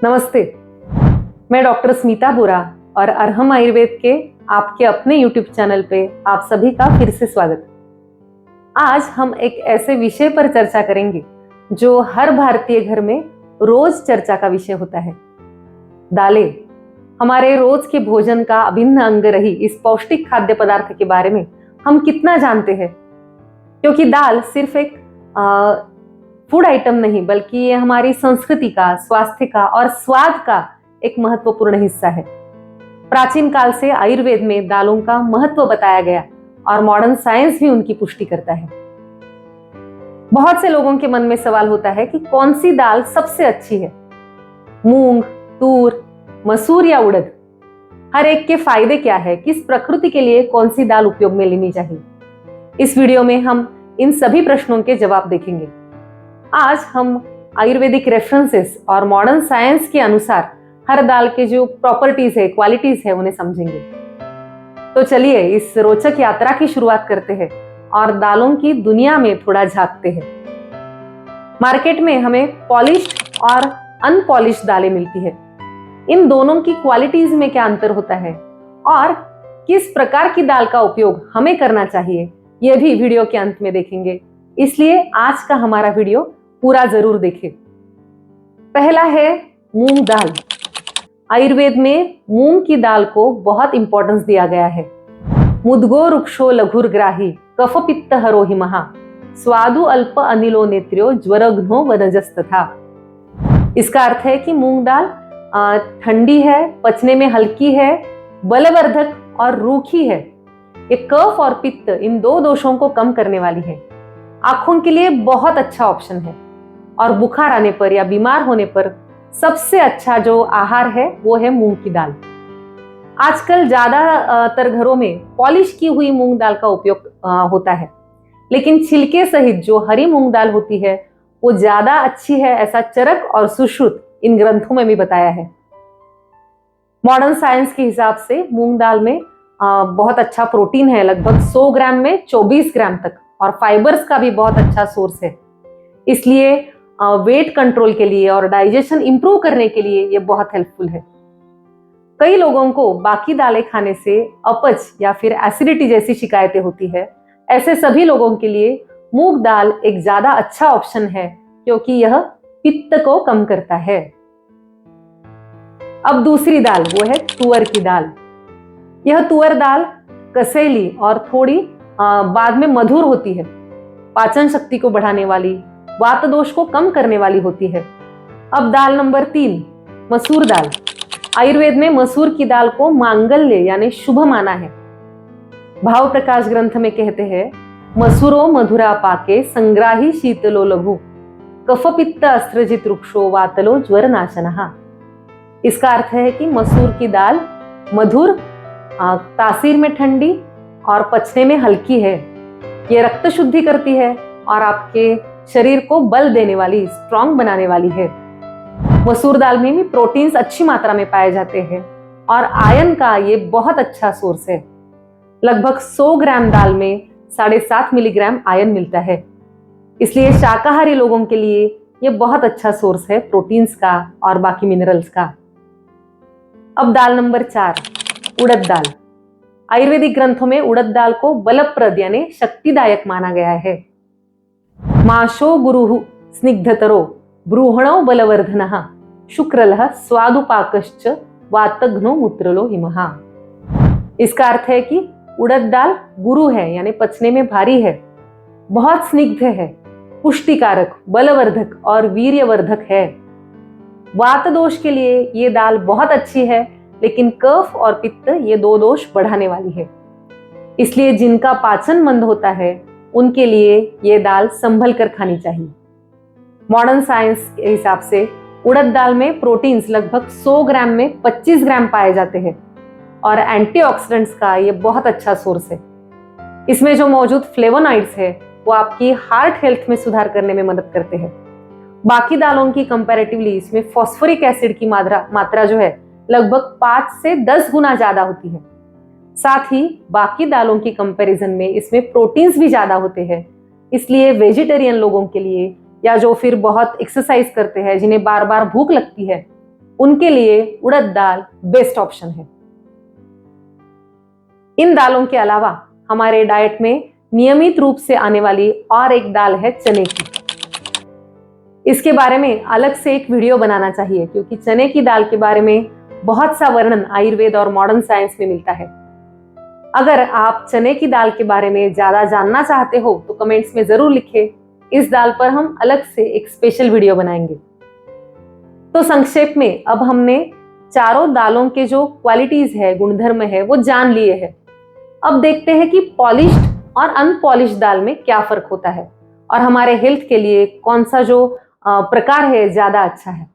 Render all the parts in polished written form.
नमस्ते, मैं डॉक्टर स्मिता बुरा और अरहम आयुर्वेद के आपके अपने यूट्यूब चैनल पे आप सभी का फिर से स्वागत। आज हम एक ऐसे विषय पर चर्चा करेंगे जो हर भारतीय घर में रोज चर्चा का विषय होता है। दालें हमारे रोज के भोजन का अभिन्न अंग रही इस पौष्टिक खाद्य पदार्थ के बारे में हम कितना जानते हैं, क्योंकि दाल सिर्फ एक फूड आइटम नहीं बल्कि ये हमारी संस्कृति का, स्वास्थ्य का और स्वाद का एक महत्वपूर्ण हिस्सा है। प्राचीन काल से आयुर्वेद में दालों का महत्व बताया गया और मॉडर्न साइंस भी उनकी पुष्टि करता है। बहुत से लोगों के मन में सवाल होता है कि कौन सी दाल सबसे अच्छी है, मूंग, तूर, मसूर या उड़द। हर एक के फायदे क्या है, किस प्रकृति के लिए कौन सी दाल उपयोग में लेनी चाहिए। इस वीडियो में हम इन सभी प्रश्नों के जवाब देखेंगे। आज हम आयुर्वेदिक रेफरेंसेस और मॉडर्न साइंस के अनुसार हर दाल के जो प्रॉपर्टीज है, क्वालिटीज है, उन्हें समझेंगे। तो चलिए इस रोचक यात्रा की शुरुआत करते हैं और दालों की दुनिया में थोड़ा झांकते हैं। मार्केट में हमें पॉलिश्ड और अनपॉलिश्ड दालें मिलती है। इन दोनों की क्वालिटीज में क्या अंतर होता है और किस प्रकार की दाल का उपयोग हमें करना चाहिए, यह भी वीडियो के अंत में देखेंगे। इसलिए आज का हमारा वीडियो पूरा जरूर देखें। पहला है मूंग दाल। आयुर्वेद में मूंग की दाल को बहुत इंपॉर्टेंस दिया गया है। मुद्गो रुक्षो लघुर्ग्राही कफ पित्त हरो हिमहा स्वादु अल्प अनिलो नेत्र्यो ज्वरघ्नो वनजस्तथा। इसका अर्थ है कि मूंग दाल ठंडी है, पचने में हल्की है, बलवर्धक और रूखी है। ये कफ और पित्त इन दो दोषों को कम करने वाली है। आंखों के लिए बहुत अच्छा ऑप्शन है और बुखार आने पर या बीमार होने पर सबसे अच्छा जो आहार है वो है मूंग की दाल। आजकल ज्यादातर घरों में पॉलिश की हुई मूंग दाल का उपयोग होता है, लेकिन छिलके सहित जो हरी मूंग दाल होती है वो ज्यादा अच्छी है, ऐसा चरक और सुश्रुत इन ग्रंथों में भी बताया है। मॉडर्न साइंस के हिसाब से मूंग दाल में बहुत अच्छा प्रोटीन है, लगभग 100 ग्राम में 24 ग्राम तक, और फाइबर्स का भी बहुत अच्छा सोर्स है। इसलिए वेट कंट्रोल के लिए और डाइजेशन इंप्रूव करने के लिए ये बहुत हेल्पफुल है। कई लोगों को बाकी दालें खाने से अपच या फिर एसिडिटी जैसी शिकायतें होती है। ऐसे सभी लोगों के लिए मूंग दाल एक ज्यादा अच्छा ऑप्शन है, क्योंकि यह पित्त को कम करता है। अब दूसरी दाल वो है तुअर की दाल। यह तुअर दाल कसैली और थोड़ी बाद में मधुर होती है। पाचन शक्ति को बढ़ाने वाली, वात दोष को कम करने वाली होती है। अब दाल नंबर 3 मसूर दाल। आयुर्वेद में मसूर की दाल को मांगल्य यानी शुभ माना है। भाव प्रकाश ग्रंथ में कहते हैं, मसूरो मधुरा पाके संग्राही शीतलो लघु कफ पित्त अस्त्रजित वृक्षो वातलो ज्वर नाशनहा। इसका अर्थ है कि मसूर की दाल मधुर, तासीर में ठंडी और पचने में हल्की है। ये रक्त शुद्धि करती है और आपके शरीर को बल देने वाली, स्ट्रांग बनाने वाली है। मसूर दाल में भी प्रोटीन्स अच्छी मात्रा में पाए जाते हैं और आयरन का ये बहुत अच्छा सोर्स है। लगभग 100 ग्राम दाल में 7.5 मिलीग्राम आयरन मिलता है। इसलिए शाकाहारी लोगों के लिए ये बहुत अच्छा सोर्स है प्रोटीन्स का और बाकी मिनरल्स का। अब दाल नंबर 4 उड़द दाल। आयुर्वेदिक ग्रंथों में उड़द दाल को बलप्रद यानी शक्तिदायक माना गया है। माशो गुरुः स्निग्धतरो ब्रूहणो बलवर्धनः शुक्रलः स्वादुपाकश्च वातघ्नो मूत्रलो हिमः। इसका अर्थ है कि उड़द दाल गुरु है यानी पचने में भारी है, बहुत स्निग्ध है, पुष्टिकारक, बलवर्धक और वीर्यवर्धक है। वात दोष के लिए ये दाल बहुत अच्छी है, लेकिन कफ और पित्त ये दो दोष बढ़ाने वाली है। इसलिए जिनका पाचन मंद होता है उनके लिए ये दाल संभल कर खानी चाहिए। मॉडर्न साइंस के हिसाब से उड़द दाल में प्रोटीन्स लगभग 100 ग्राम में 25 ग्राम पाए जाते हैं और एंटीऑक्सीडेंट्स का ये बहुत अच्छा सोर्स है। इसमें जो मौजूद फ्लेवोनॉइड्स है वो आपकी हार्ट हेल्थ में सुधार करने में मदद करते हैं। बाकी दालों की कंपैरेटिवली इसमें फॉस्फोरिक एसिड की मात्रा जो है लगभग 5 से 10 गुना ज्यादा होती है। साथ ही बाकी दालों की कंपैरिजन में इसमें प्रोटीन्स भी ज्यादा होते हैं। इसलिए वेजिटेरियन लोगों के लिए या जो फिर बहुत एक्सरसाइज करते हैं, जिन्हें बार बार भूख लगती है, उनके लिए उड़द दाल बेस्ट ऑप्शन है। इन दालों के अलावा हमारे डाइट में नियमित रूप से आने वाली और एक दाल है चने की। इसके बारे में अलग से एक वीडियो बनाना चाहिए, क्योंकि चने की दाल के बारे में बहुत सा वर्णन आयुर्वेद और मॉडर्न साइंस में मिलता है। अगर आप चने की दाल के बारे में ज्यादा जानना चाहते हो तो कमेंट्स में जरूर लिखें। इस दाल पर हम अलग से एक स्पेशल वीडियो बनाएंगे। तो संक्षेप में अब हमने चारों दालों के जो क्वालिटीज है, गुणधर्म है, वो जान लिए हैं। अब देखते हैं कि पॉलिश्ड और अनपॉलिश्ड दाल में क्या फर्क होता है और हमारे हेल्थ के लिए कौन सा जो प्रकार है ज्यादा अच्छा है।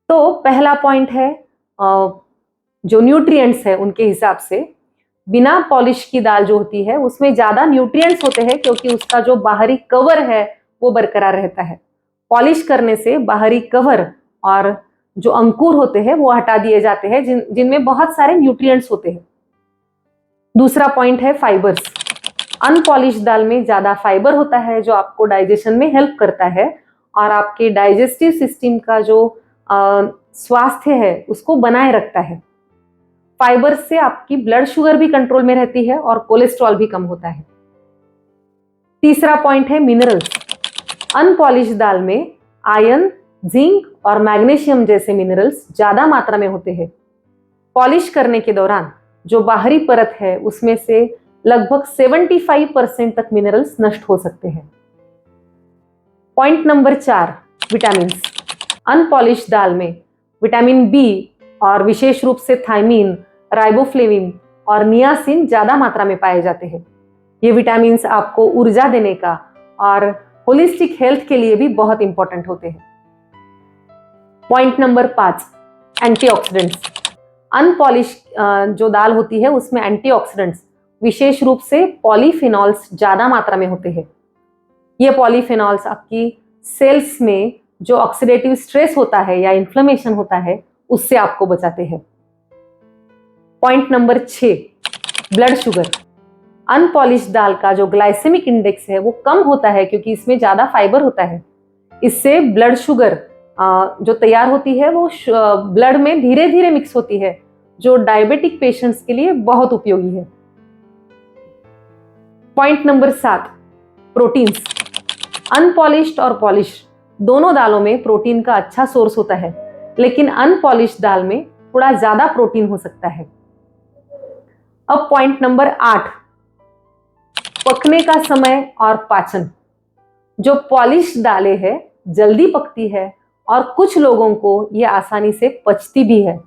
तो पहला पॉइंट है जो न्यूट्रिएंट्स है उनके हिसाब से बिना पॉलिश की दाल जो होती है उसमें ज्यादा न्यूट्रिएंट्स होते हैं, क्योंकि उसका जो बाहरी कवर है वो बरकरार रहता है। पॉलिश करने से बाहरी कवर और जो अंकुर होते हैं वो हटा दिए जाते हैं, जिनमें बहुत सारे न्यूट्रिएंट्स होते हैं। दूसरा पॉइंट है फाइबर्स। अनपॉलिश दाल में ज्यादा फाइबर होता है जो आपको डाइजेशन में हेल्प करता है और आपके डाइजेस्टिव सिस्टम का जो स्वास्थ्य है उसको बनाए रखता है। फाइबर से आपकी ब्लड शुगर भी कंट्रोल में रहती है और कोलेस्ट्रॉल भी कम होता है। तीसरा पॉइंट है मिनरल्स। अनपॉलिश दाल में आयरन, जिंक और मैग्नीशियम जैसे मिनरल्स ज्यादा मात्रा में होते हैं। पॉलिश करने के दौरान जो बाहरी परत है उसमें से लगभग 75% तक मिनरल्स नष्ट हो सकते हैं। Point number 4, vitamin. अनपॉलिश दाल में विटामिन बी और विशेष रूप से थायमीन, राइबोफ्लेविन और नियासिन ज्यादा मात्रा में पाए जाते हैं। ये विटामिन आपको ऊर्जा देने का और होलिस्टिक हेल्थ के लिए भी बहुत इंपॉर्टेंट होते हैं। Point number 5, antioxidants. अनपॉलिश जो दाल होती है उसमें एंटीऑक्सीडेंट्स विशेष रूप से पॉलीफिनॉल्स ज्यादा मात्रा में होते हैं। ये पॉलीफिनॉल्स आपकी सेल्स में जो ऑक्सीडेटिव स्ट्रेस होता है या इन्फ्लेमेशन होता है उससे आपको बचाते हैं। Point number 6, blood sugar. Unpolish दाल का जो ग्लाइसेमिक इंडेक्स है वो कम होता है क्योंकि इसमें ज्यादा फाइबर होता है। इससे ब्लड शुगर जो तैयार होती है वो ब्लड में धीरे धीरे मिक्स होती है, जो डायबिटिक पेशेंट्स के लिए बहुत उपयोगी है। Point number 7, proteins. अनपॉलिश्ड और पॉलिश दोनों दालों में प्रोटीन का अच्छा सोर्स होता है, लेकिन अनपॉलिश दाल में थोड़ा ज्यादा प्रोटीन हो सकता है। अब पॉइंट नंबर 8, पकने का समय और पाचन। जो पॉलिश दालें हैं जल्दी पकती है और कुछ लोगों को ये आसानी से पचती भी है,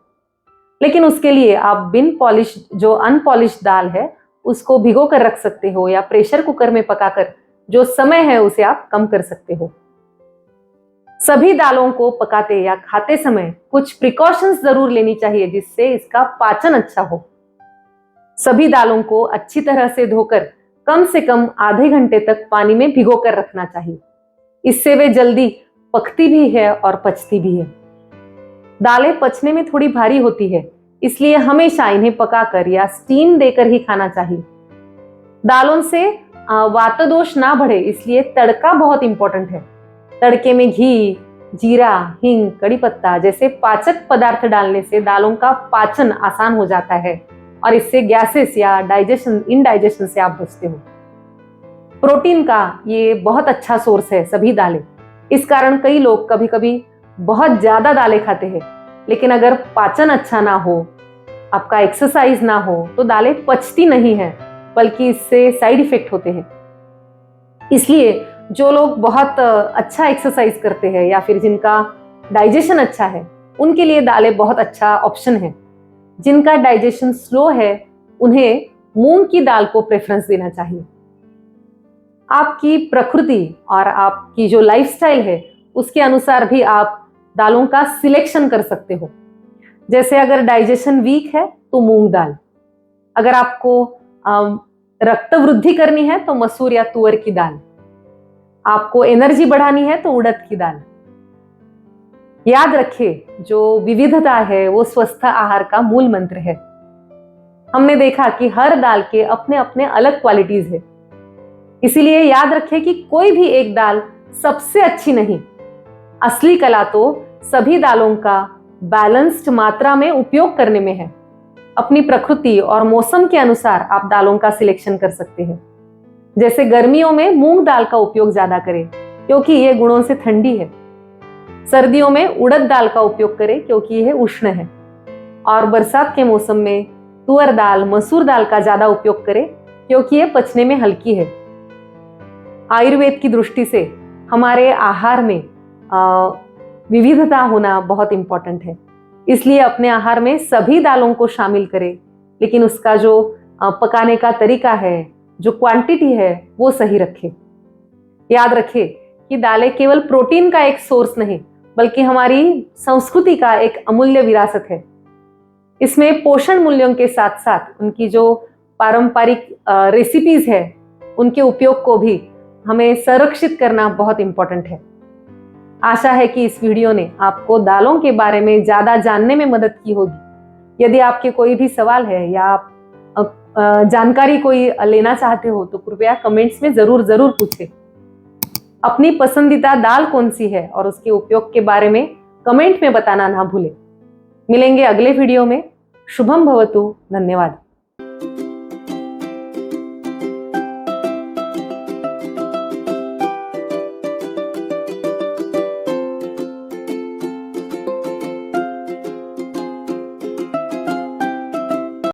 लेकिन उसके लिए आप बिन पॉलिश जो अनपॉलिश दाल है उसको भिगो कर रख सकते हो या प्रेशर कुकर में पकाकर जो समय है उसे आप कम कर सकते हो। सभी दालों को पकाते या खाते समय कुछ प्रिकॉशंस जरूर लेनी चाहिए जिससे इसका पाचन अच्छा हो। सभी दालों को अच्छी तरह से धोकर कम से कम आधे घंटे तक पानी में भिगो कर रखना चाहिए। इससे वे जल्दी पकती भी है और पचती भी है। दालें पचने में थोड़ी भारी होती है, इसलिए हमेशा इन्हें पकाकर या स्टीम देकर ही खाना चाहिए। दालों से वातदोष ना बढ़े इसलिए तड़का बहुत इंपॉर्टेंट है। तड़के में घी, जीरा, हींग, कड़ी पत्ता जैसे पाचक पदार्थ डालने से दालों का पाचन आसान हो जाता है और इससे गैसेस या इंडाइजेशन से आप बचते हो। प्रोटीन का ये बहुत अच्छा सोर्स है सभी दालें। इस कारण कई लोग कभी कभी बहुत ज्यादा दालें खाते हैं, लेकिन अगर पाचन अच्छा ना हो, आपका एक्सरसाइज ना हो तो दालें पचती नहीं है, बल्कि इससे साइड इफेक्ट होते हैं। इसलिए जो लोग बहुत अच्छा एक्सरसाइज करते हैं या फिर जिनका डाइजेशन अच्छा है उनके लिए दालें बहुत अच्छा ऑप्शन है। जिनका डाइजेशन स्लो है उन्हें मूंग की दाल को प्रेफरेंस देना चाहिए। आपकी प्रकृति और आपकी जो लाइफस्टाइल है उसके अनुसार भी आप दालों का सिलेक्शन कर सकते हो। जैसे अगर डाइजेशन वीक है तो मूंग दाल, अगर आपको रक्त वृद्धि करनी है तो मसूर या तुअर की दाल, आपको एनर्जी बढ़ानी है तो उड़द की दाल। याद रखें, जो विविधता है वो स्वस्थ आहार का मूल मंत्र है। हमने देखा कि हर दाल के अपने अपने अलग क्वालिटीज है, इसीलिए याद रखें कि कोई भी एक दाल सबसे अच्छी नहीं। असली कला तो सभी दालों का बैलेंस्ड मात्रा में उपयोग करने में है। अपनी प्रकृति और मौसम के अनुसार आप दालों का सिलेक्शन कर सकते हैं। जैसे गर्मियों में मूंग दाल का उपयोग ज्यादा करें क्योंकि यह गुणों से ठंडी है। सर्दियों में उड़द दाल का उपयोग करें क्योंकि यह उष्ण है। और बरसात के मौसम में तुअर दाल, मसूर दाल का ज्यादा उपयोग करें क्योंकि यह पचने में हल्की है। आयुर्वेद की दृष्टि से हमारे आहार में विविधता होना बहुत इंपॉर्टेंट है, इसलिए अपने आहार में सभी दालों को शामिल करें, लेकिन उसका जो पकाने का तरीका है, जो क्वांटिटी है, वो सही रखें। याद रखें कि दालें केवल प्रोटीन का एक सोर्स नहीं, बल्कि हमारी संस्कृति का एक अमूल्य विरासत है। इसमें पोषण मूल्यों के साथ साथ उनकी जो पारंपरिक रेसिपीज है, उनके उपयोग को भी हमें संरक्षित करना बहुत इंपॉर्टेंट है। आशा है कि इस वीडियो ने आपको दालों के बारे में ज्यादा जानने में मदद की होगी। यदि आपके कोई भी सवाल है या आप जानकारी कोई लेना चाहते हो तो कृपया कमेंट्स में जरूर पूछें। अपनी पसंदीदा दाल कौन सी है और उसके उपयोग के बारे में कमेंट में बताना ना भूलें। मिलेंगे अगले वीडियो में। शुभम भवतु। धन्यवाद।